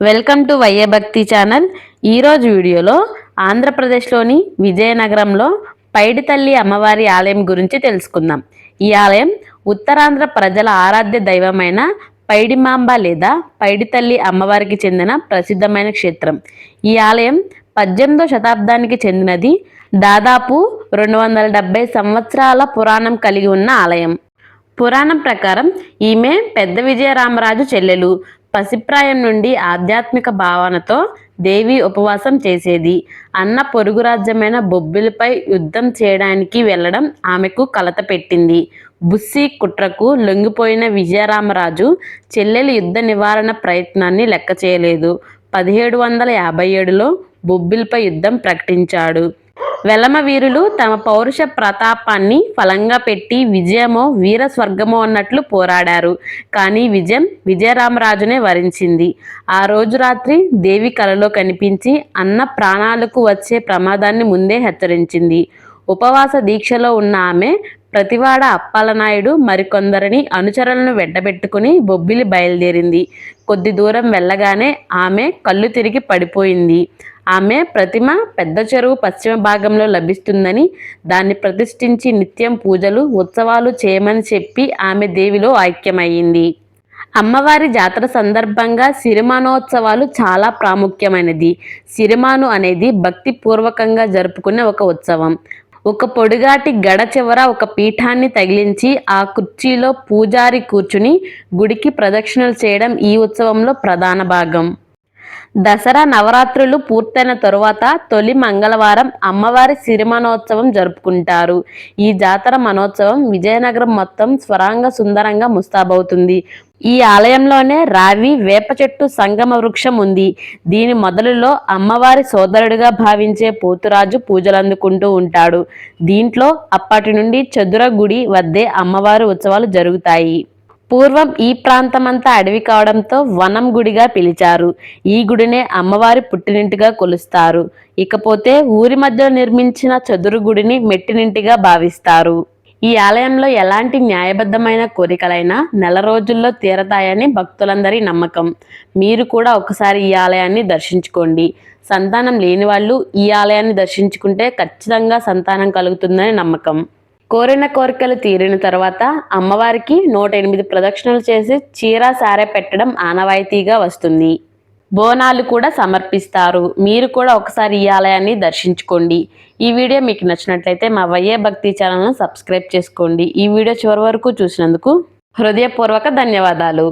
Welcome to వైఏ భక్తి channel. ఈరోజు వీడియోలో ఆంధ్రప్రదేశ్లోని విజయనగరంలో పైడితల్లి అమ్మవారి ఆలయం గురించి తెలుసుకుందాం. ఈ ఆలయం ఉత్తరాంధ్ర ప్రజల ఆరాధ్య దైవమైన పైడిమాంబ లేదా పైడితల్లి అమ్మవారికి చెందిన ప్రసిద్ధమైన క్షేత్రం. ఈ ఆలయం 18వ శతాబ్దానికి చెందినది. దాదాపు 270 సంవత్సరాల పురాణం కలిగి ఉన్న ఆలయం. పురాణం ప్రకారం ఈమె పెద్ద విజయరామరాజు చెల్లెలు. పసిప్రాయం నుండి ఆధ్యాత్మిక భావనతో దేవి ఉపవాసం చేసేది. అన్న పొరుగు రాజ్యమైన బొబ్బిలిపై యుద్ధం చేయడానికి వెళ్ళడం ఆమెకు కలత పెట్టింది. బుస్సి కుట్రకు లొంగిపోయిన విజయరామరాజు చెల్లెలి యుద్ధ నివారణ ప్రయత్నాన్ని లెక్క చేయలేదు. 1757లో బొబ్బిలిపై యుద్ధం ప్రకటించాడు. వెలమ వీరులు తమ పౌరుష ప్రతాపాన్ని ఫలంగా పెట్టి విజయమో వీర స్వర్గమో అన్నట్లు పోరాడారు. కానీ విజయం విజయరామరాజునే వరించింది. ఆ రోజు రాత్రి దేవి కలలో కనిపించి అన్న ప్రాణాలకు వచ్చే ప్రమాదాన్ని ముందే హెచ్చరించింది. ఉపవాస దీక్షలో ఉన్న ఆమె ప్రతివాడ అప్పలనాయుడు మరికొందరిని అనుచరులను వెంటబెట్టుకుని బొబ్బిలి బయలుదేరింది. కొద్ది దూరం వెళ్ళగానే ఆమె కళ్ళు తిరిగి పడిపోయింది. ఆమె ప్రతిమ పెద్ద చెరువు పశ్చిమ భాగంలో లభిస్తుందని, దాన్ని ప్రతిష్ఠించి నిత్యం పూజలు ఉత్సవాలు చేయమని చెప్పి ఆమె దేవిలో ఐక్యమయ్యింది. అమ్మవారి జాతర సందర్భంగా సిరిమానోత్సవాలు చాలా ప్రాముఖ్యమైనది. సిరిమాను అనేది భక్తి పూర్వకంగా జరుపుకునే ఒక ఉత్సవం. ఒక పొడుగాటి గడ చివర ఒక పీఠాన్ని తగిలించి ఆ కుర్చీలో పూజారి కూర్చుని గుడికి ప్రదక్షిణలు చేయడం ఈ ఉత్సవంలో ప్రధాన భాగం. దసరా నవరాత్రులు పూర్తయిన తరువాత తొలి మంగళవారం అమ్మవారి సిరిమానోత్సవం జరుపుకుంటారు. ఈ జాతర మనోత్సవం విజయనగరం మొత్తం స్వరంగ సుందరంగా ముస్తాబవుతుంది. ఈ ఆలయంలోనే రావి వేప చెట్టు సంగమ వృక్షం ఉంది. దీని మొదలులో అమ్మవారి సోదరుడిగా భావించే పోతురాజు పూజలందుకుంటూ ఉంటాడు. దీంట్లో అప్పటి నుండి చదుర గుడి వద్దే అమ్మవారి ఉత్సవాలు జరుగుతాయి. పూర్వం ఈ ప్రాంతమంతా అడవి కావడంతో వనం గుడిగా పిలిచారు. ఈ గుడినే అమ్మవారి పుట్టినింటిగా కొలుస్తారు. ఇకపోతే ఊరి మధ్యలో నిర్మించిన చదురు గుడిని మెట్టినింటిగా భావిస్తారు. ఈ ఆలయంలో ఎలాంటి న్యాయబద్ధమైన కోరికలైనా నెల రోజుల్లో తీరతాయని భక్తులందరి నమ్మకం. మీరు కూడా ఒకసారి ఈ ఆలయాన్ని దర్శించుకోండి. సంతానం లేని వాళ్ళు ఈ ఆలయాన్ని దర్శించుకుంటే ఖచ్చితంగా సంతానం కలుగుతుందని నమ్మకం. కోరిన కోరికలు తీరిన తర్వాత అమ్మవారికి 108 ప్రదక్షిణలు చేసి చీర సారె పెట్టడం ఆనవాయితీగా వస్తుంది. బోనాలు కూడా సమర్పిస్తారు. మీరు కూడా ఒకసారి ఈ ఆలయాన్ని దర్శించుకోండి. ఈ వీడియో మీకు నచ్చినట్లయితే మా వైఏ భక్తి ఛానల్ను సబ్స్క్రైబ్ చేసుకోండి. ఈ వీడియో చివరి వరకు చూసినందుకు హృదయపూర్వక ధన్యవాదాలు.